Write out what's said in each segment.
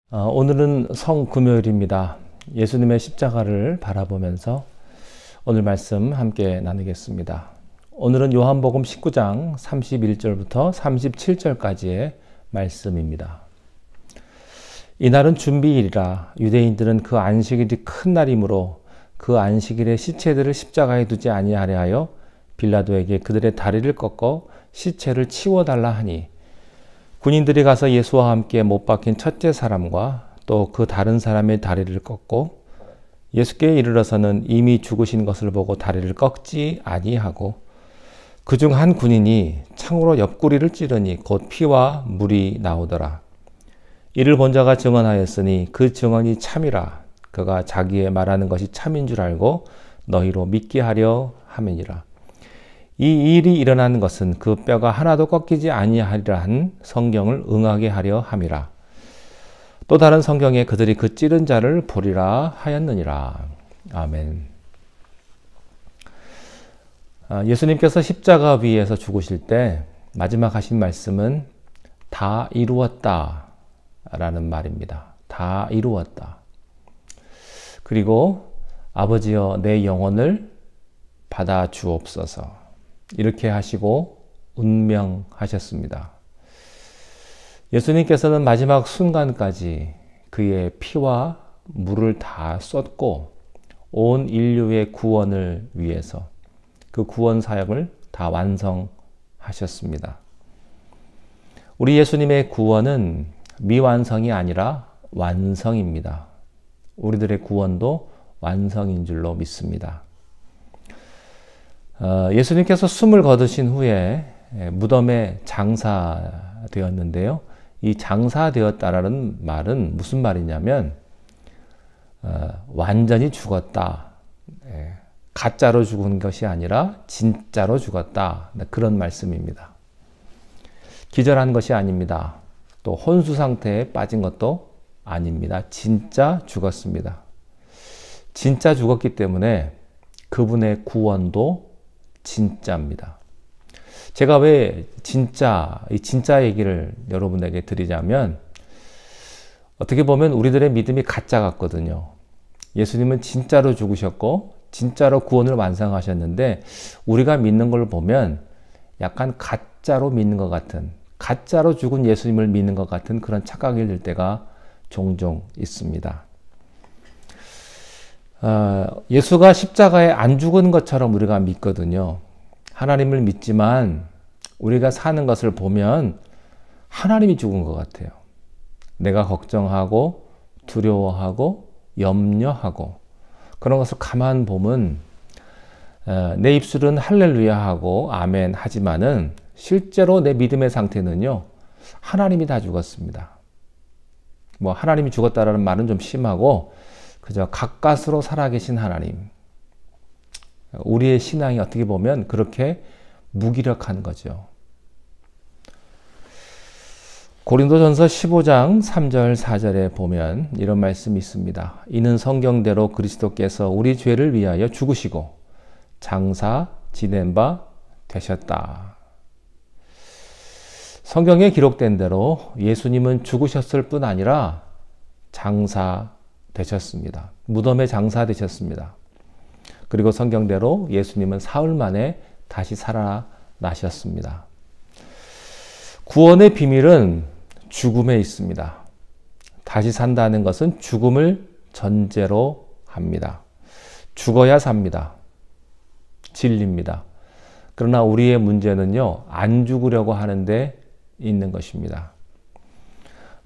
오늘은 성금요일입니다. 예수님의 십자가를 바라보면서 오늘 말씀 함께 나누겠습니다. 오늘은 요한복음 19장 31절부터 37절까지의 말씀입니다. 이날은 준비일이라 유대인들은 그 안식일이 큰 날이므로 그 안식일에 시체들을 십자가에 두지 아니하려 하여 빌라도에게 그들의 다리를 꺾어 시체를 치워달라 하니 군인들이 가서 예수와 함께 못 박힌 첫째 사람과 또 그 다른 사람의 다리를 꺾고 예수께 이르러서는 이미 죽으신 것을 보고 다리를 꺾지 아니하고 그중 한 군인이 창으로 옆구리를 찌르니 곧 피와 물이 나오더라. 이를 본 자가 증언하였으니 그 증언이 참이라. 그가 자기의 말하는 것이 참인 줄 알고 너희로 믿게 하려 함이니라. 이 일이 일어나는 것은 그 뼈가 하나도 꺾이지 아니하리라 한 성경을 응하게 하려 함이라. 또 다른 성경에 그들이 그 찌른 자를 보리라 하였느니라. 아멘. 예수님께서 십자가 위에서 죽으실 때 마지막 하신 말씀은 다 이루었다 라는 말입니다. 다 이루었다. 그리고 아버지여 내 영혼을 받아 주옵소서. 이렇게 하시고 운명하셨습니다. 예수님께서는 마지막 순간까지 그의 피와 물을 다 쏟고 온 인류의 구원을 위해서 그 구원 사역을 다 완성하셨습니다. 우리 예수님의 구원은 미완성이 아니라 완성입니다. 우리들의 구원도 완성인 줄로 믿습니다. 예수님께서 숨을 거두신 후에 무덤에 장사되었는데요. 이 장사되었다라는 말은 무슨 말이냐면 완전히 죽었다. 가짜로 죽은 것이 아니라 진짜로 죽었다. 그런 말씀입니다. 기절한 것이 아닙니다. 또 혼수 상태에 빠진 것도 아닙니다. 진짜 죽었습니다. 진짜 죽었기 때문에 그분의 구원도 진짜입니다. 제가 왜 이 진짜 얘기를 여러분에게 드리자면 어떻게 보면 우리들의 믿음이 가짜 같거든요. 예수님은 진짜로 죽으셨고 진짜로 구원을 완성하셨는데 우리가 믿는 걸 보면 약간 가짜로 믿는 것 같은, 가짜로 죽은 예수님을 믿는 것 같은 그런 착각이 들 때가 종종 있습니다. 예수가 십자가에 안 죽은 것처럼 우리가 믿거든요. 하나님을 믿지만 우리가 사는 것을 보면 하나님이 죽은 것 같아요. 내가 걱정하고 두려워하고 염려하고 그런 것을 가만 보면 내 입술은 할렐루야 하고 아멘 하지만은 실제로 내 믿음의 상태는요. 하나님이 다 죽었습니다. 뭐 하나님이 죽었다라는 말은 좀 심하고 그저 가까스로 살아계신 하나님. 우리의 신앙이 어떻게 보면 그렇게 무기력한 거죠. 고린도전서 15장 3절 4절에 보면 이런 말씀이 있습니다. 이는 성경대로 그리스도께서 우리 죄를 위하여 죽으시고 장사 지낸 바 되셨다. 성경에 기록된 대로 예수님은 죽으셨을 뿐 아니라 장사되셨습니다. 무덤에 장사되셨습니다. 그리고 성경대로 예수님은 사흘 만에 다시 살아나셨습니다. 구원의 비밀은 죽음에 있습니다. 다시 산다는 것은 죽음을 전제로 합니다. 죽어야 삽니다. 진리입니다. 그러나 우리의 문제는요, 안 죽으려고 하는데 있는 것입니다.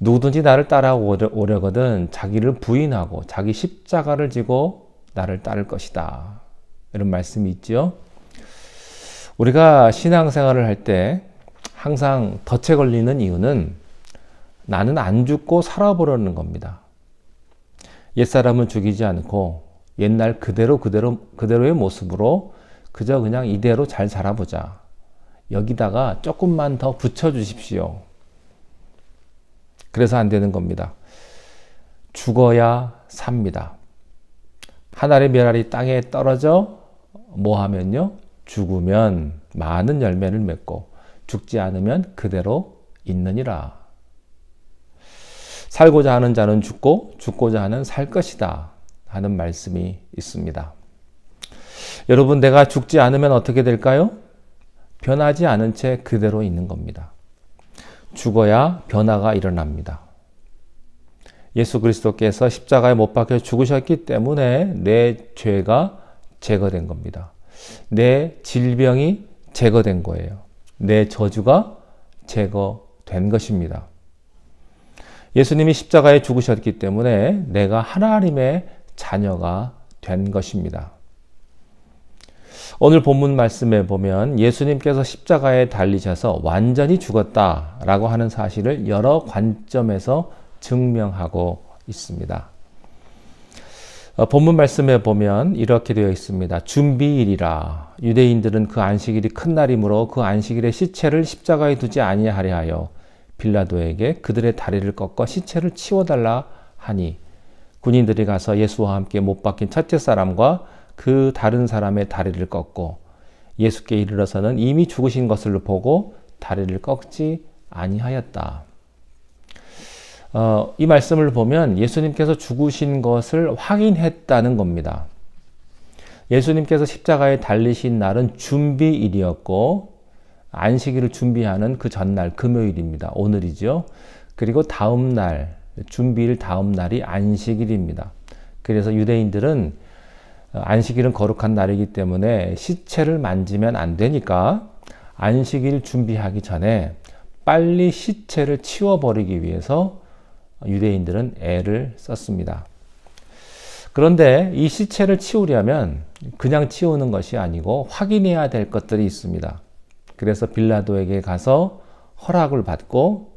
누구든지 나를 따라오려거든 자기를 부인하고 자기 십자가를 지고 나를 따를 것이다. 이런 말씀이 있죠. 우리가 신앙생활을 할 때 항상 덫에 걸리는 이유는 나는 안 죽고 살아보려는 겁니다. 옛사람은 죽이지 않고 옛날 그대로의 모습으로 그저 그냥 이대로 잘 살아보자. 여기다가 조금만 더 붙여주십시오. 그래서 안 되는 겁니다. 죽어야 삽니다. 한 알의 멸알이 땅에 떨어져 뭐 하면요? 죽으면 많은 열매를 맺고 죽지 않으면 그대로 있느니라. 살고자 하는 자는 죽고 죽고자 하는 살 것이다 하는 말씀이 있습니다. 여러분, 내가 죽지 않으면 어떻게 될까요? 변하지 않은 채 그대로 있는 겁니다. 죽어야 변화가 일어납니다. 예수 그리스도께서 십자가에 못 박혀 죽으셨기 때문에 내 죄가 제거된 겁니다. 내 질병이 제거된 거예요. 내 저주가 제거된 것입니다. 예수님이 십자가에 죽으셨기 때문에 내가 하나님의 자녀가 된 것입니다. 오늘 본문 말씀에 보면 예수님께서 십자가에 달리셔서 완전히 죽었다라고 하는 사실을 여러 관점에서 증명하고 있습니다. 본문 말씀에 보면 이렇게 되어 있습니다. 준비일이라. 유대인들은 그 안식일이 큰 날이므로 그 안식일에 시체를 십자가에 두지 아니하려 하여 빌라도에게 그들의 다리를 꺾어 시체를 치워달라 하니 군인들이 가서 예수와 함께 못 박힌 첫째 사람과 그 다른 사람의 다리를 꺾고 예수께 이르러서는 이미 죽으신 것을 보고 다리를 꺾지 아니하였다. 이 말씀을 보면 예수님께서 죽으신 것을 확인했다는 겁니다. 예수님께서 십자가에 달리신 날은 준비일이었고 안식일을 준비하는 그 전날 금요일입니다. 오늘이죠. 그리고 다음 날, 준비일 다음 날이 안식일입니다. 그래서 유대인들은 안식일은 거룩한 날이기 때문에 시체를 만지면 안 되니까 안식일 준비하기 전에 빨리 시체를 치워버리기 위해서 유대인들은 애를 썼습니다. 그런데 이 시체를 치우려면 그냥 치우는 것이 아니고 확인해야 될 것들이 있습니다. 그래서 빌라도에게 가서 허락을 받고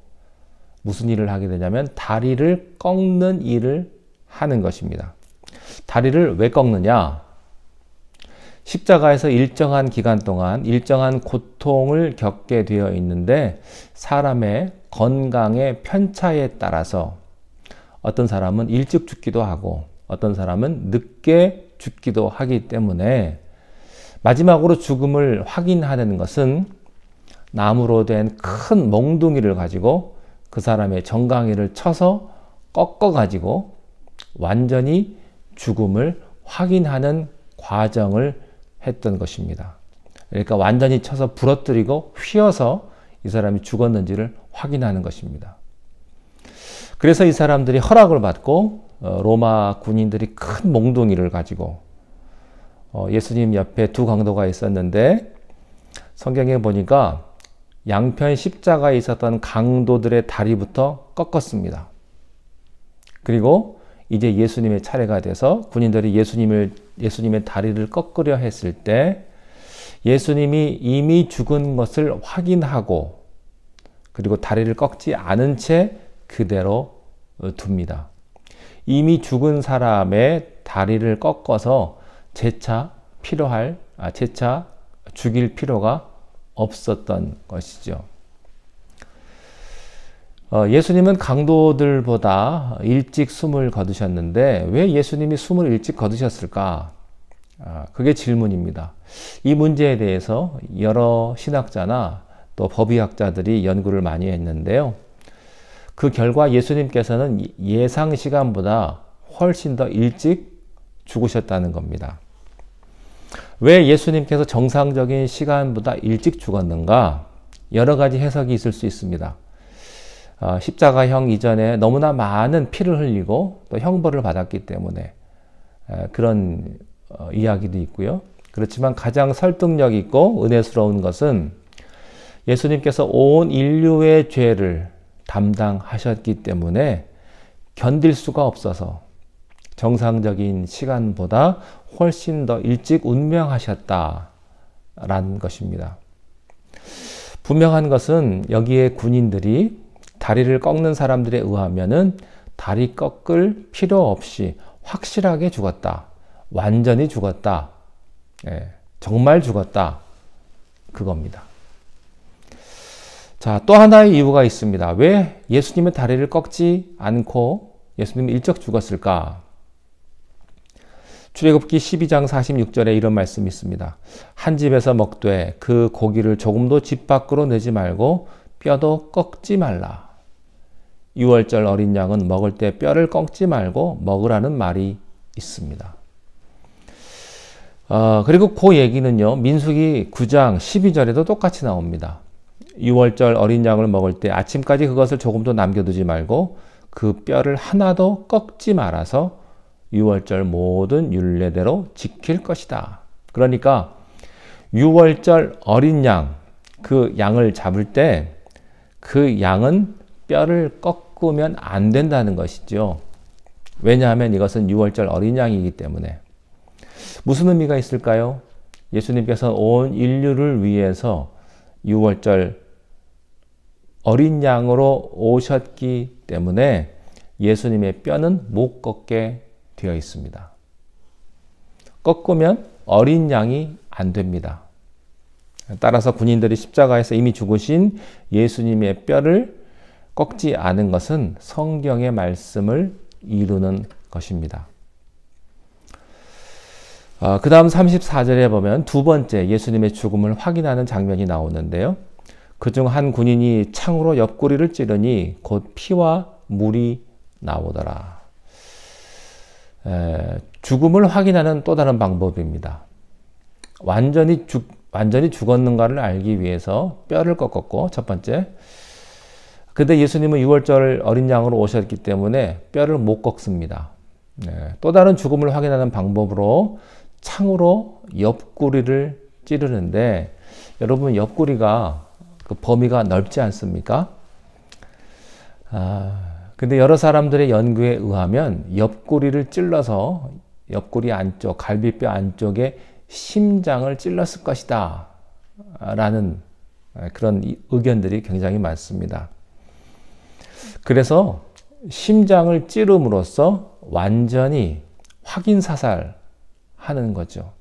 무슨 일을 하게 되냐면 다리를 꺾는 일을 하는 것입니다. 다리를 왜 꺾느냐? 십자가에서 일정한 기간 동안 일정한 고통을 겪게 되어 있는데 사람의 건강의 편차에 따라서 어떤 사람은 일찍 죽기도 하고 어떤 사람은 늦게 죽기도 하기 때문에 마지막으로 죽음을 확인하는 것은 나무로 된 큰 몽둥이를 가지고 그 사람의 정강이를 쳐서 꺾어 가지고 완전히 죽음을 확인하는 과정을 했던 것입니다. 그러니까 완전히 쳐서 부러뜨리고 휘어서 이 사람이 죽었는지를 확인하는 것입니다. 그래서 이 사람들이 허락을 받고 로마 군인들이 큰 몽둥이를 가지고 예수님 옆에 두 강도가 있었는데 성경에 보니까 양편 십자가에 있었던 강도들의 다리부터 꺾었습니다. 그리고 이제 예수님의 차례가 돼서 군인들이 예수님의 다리를 꺾으려 했을 때 예수님이 이미 죽은 것을 확인하고 그리고 다리를 꺾지 않은 채 그대로 둡니다. 이미 죽은 사람의 다리를 꺾어서 재차 죽일 필요가 없었던 것이죠. 예수님은 강도들보다 일찍 숨을 거두셨는데 왜 예수님이 숨을 일찍 거두셨을까? 그게 질문입니다. 이 문제에 대해서 여러 신학자나 또 법의학자들이 연구를 많이 했는데요. 그 결과 예수님께서는 예상 시간보다 훨씬 더 일찍 죽으셨다는 겁니다. 왜 예수님께서 정상적인 시간보다 일찍 죽었는가? 여러 가지 해석이 있을 수 있습니다. 십자가형 이전에 너무나 많은 피를 흘리고 또 형벌을 받았기 때문에 그런 이야기도 있고요. 그렇지만 가장 설득력 있고 은혜스러운 것은 예수님께서 온 인류의 죄를 담당하셨기 때문에 견딜 수가 없어서 정상적인 시간보다 훨씬 더 일찍 운명하셨다라는 것입니다. 분명한 것은 여기에 군인들이 다리를 꺾는 사람들에 의하면은 다리 꺾을 필요 없이 확실하게 죽었다. 완전히 죽었다. 정말 죽었다. 그겁니다. 자, 또 하나의 이유가 있습니다. 왜 예수님의 다리를 꺾지 않고 예수님이 일찍 죽었을까? 출애굽기 12장 46절에 이런 말씀이 있습니다. 한 집에서 먹되 그 고기를 조금도 집 밖으로 내지 말고 뼈도 꺾지 말라. 유월절 어린 양은 먹을 때 뼈를 꺾지 말고 먹으라는 말이 있습니다. 그리고 그 얘기는요, 민수기 9장 12절에도 똑같이 나옵니다. 유월절 어린 양을 먹을 때 아침까지 그것을 조금도 남겨두지 말고 그 뼈를 하나도 꺾지 말아서 유월절 모든 율례대로 지킬 것이다. 그러니까 유월절 어린 양, 그 양을 잡을 때 그 양은 뼈를 꺾으면 안 된다는 것이죠. 왜냐하면 이것은 유월절 어린 양이기 때문에. 무슨 의미가 있을까요? 예수님께서 온 인류를 위해서 유월절 어린 양으로 오셨기 때문에 예수님의 뼈는 못 꺾게 되어 있습니다. 꺾으면 어린 양이 안 됩니다. 따라서 군인들이 십자가에서 이미 죽으신 예수님의 뼈를 꺾지 않은 것은 성경의 말씀을 이루는 것입니다. 그 다음 34절에 보면 두 번째 예수님의 죽음을 확인하는 장면이 나오는데요. 그중 한 군인이 창으로 옆구리를 찌르니 곧 피와 물이 나오더라. 죽음을 확인하는 또 다른 방법입니다. 완전히 죽었는가를 알기 위해서 뼈를 꺾었고, 첫 번째. 근데 예수님은 유월절 어린 양으로 오셨기 때문에 뼈를 못 꺾습니다. 또 다른 죽음을 확인하는 방법으로 창으로 옆구리를 찌르는데, 여러분 옆구리가 그 범위가 넓지 않습니까? 근데 여러 사람들의 연구에 의하면 옆구리를 찔러서 옆구리 안쪽, 갈비뼈 안쪽에 심장을 찔렀을 것이다 라는 그런 의견들이 굉장히 많습니다. 그래서 심장을 찌름으로써 완전히 확인 사살하는 거죠.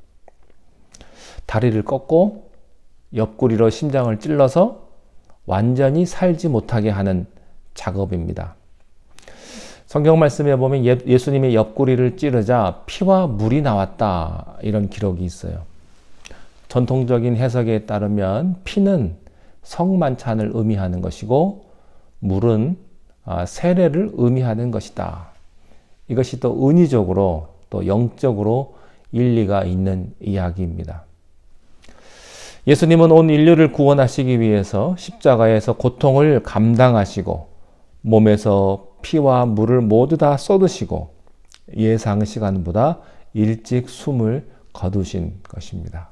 다리를 꺾고 옆구리로 심장을 찔러서 완전히 살지 못하게 하는 작업입니다. 성경 말씀에 보면 예수님의 옆구리를 찌르자 피와 물이 나왔다, 이런 기록이 있어요. 전통적인 해석에 따르면 피는 성만찬을 의미하는 것이고 물은 세례를 의미하는 것이다. 이것이 또 은유적으로 또 영적으로 일리가 있는 이야기입니다. 예수님은 온 인류를 구원하시기 위해서 십자가에서 고통을 감당하시고 몸에서 피와 물을 모두 다 쏟으시고 예상 시간보다 일찍 숨을 거두신 것입니다.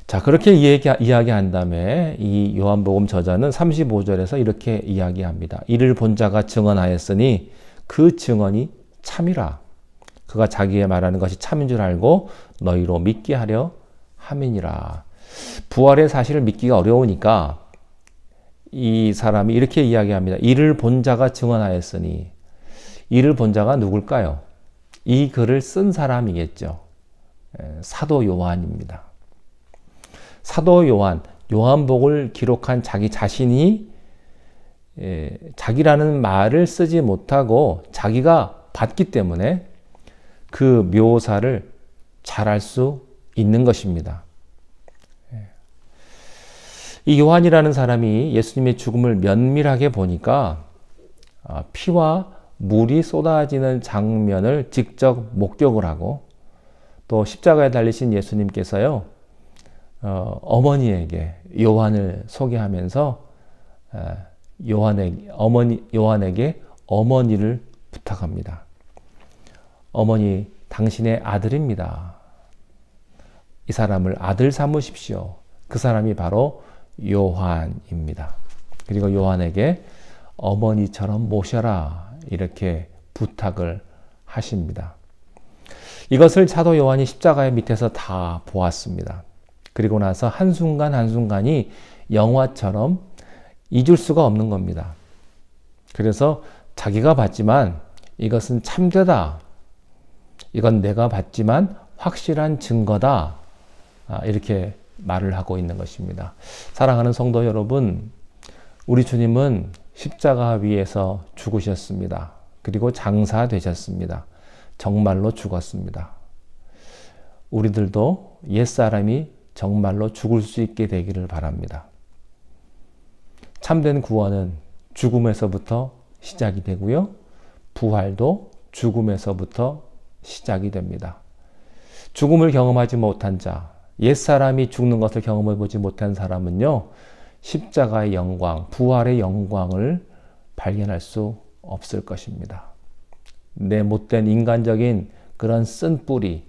자, 그렇게 이야기한 다음에 이 요한복음 저자는 35절에서 이렇게 이야기합니다. 이를 본 자가 증언하였으니 그 증언이 참이라. 그가 자기의 말하는 것이 참인 줄 알고 너희로 믿게 하려 함이니라. 부활의 사실을 믿기가 어려우니까 이 사람이 이렇게 이야기합니다. 이를 본 자가 증언하였으니, 이를 본 자가 누굴까요? 이 글을 쓴 사람이겠죠. 사도 요한입니다. 사도 요한, 요한복을 기록한 자기 자신이 자기라는 말을 쓰지 못하고 자기가 봤기 때문에 그 묘사를 잘할 수 있는 것입니다. 이 요한이라는 사람이 예수님의 죽음을 면밀하게 보니까 피와 물이 쏟아지는 장면을 직접 목격을 하고, 또 십자가에 달리신 예수님께서요, 어머니에게 요한을 소개하면서 요한에게 어머니를 부탁합니다. 어머니, 당신의 아들입니다. 이 사람을 아들 삼으십시오. 그 사람이 바로 요한입니다. 그리고 요한에게 어머니처럼 모셔라, 이렇게 부탁을 하십니다. 이것을 사도 요한이 십자가의 밑에서 다 보았습니다. 그리고 나서 한순간 한순간이 영화처럼 잊을 수가 없는 겁니다. 그래서 자기가 봤지만 이것은 참되다, 이건 내가 봤지만 확실한 증거다, 이렇게 말을 하고 있는 것입니다. 사랑하는 성도 여러분, 우리 주님은 십자가 위에서 죽으셨습니다. 그리고 장사되셨습니다. 정말로 죽었습니다. 우리들도 옛사람이 정말로 죽을 수 있게 되기를 바랍니다. 참된 구원은 죽음에서부터 시작이 되고요. 부활도 죽음에서부터 시작이 됩니다. 죽음을 경험하지 못한 자, 옛사람이 죽는 것을 경험해 보지 못한 사람은요, 십자가의 영광, 부활의 영광을 발견할 수 없을 것입니다. 내 못된 인간적인 그런 쓴뿌리,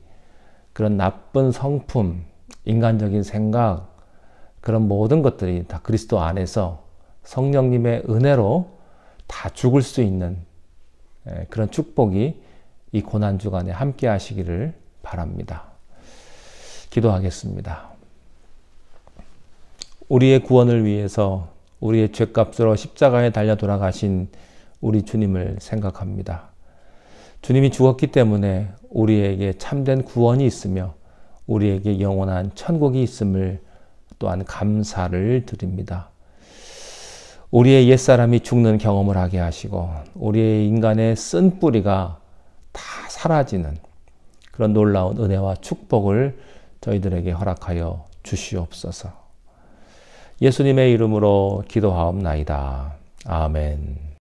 그런 나쁜 성품, 인간적인 생각, 그런 모든 것들이 다 그리스도 안에서 성령님의 은혜로 다 죽을 수 있는 그런 축복이 이 고난주간에 함께 하시기를 바랍니다. 기도하겠습니다. 우리의 구원을 위해서 우리의 죄값으로 십자가에 달려 돌아가신 우리 주님을 생각합니다. 주님이 죽었기 때문에 우리에게 참된 구원이 있으며 우리에게 영원한 천국이 있음을 또한 감사를 드립니다. 우리의 옛사람이 죽는 경험을 하게 하시고 우리의 인간의 쓴뿌리가 다 사라지는 그런 놀라운 은혜와 축복을 저희들에게 허락하여 주시옵소서. 예수님의 이름으로 기도하옵나이다. 아멘.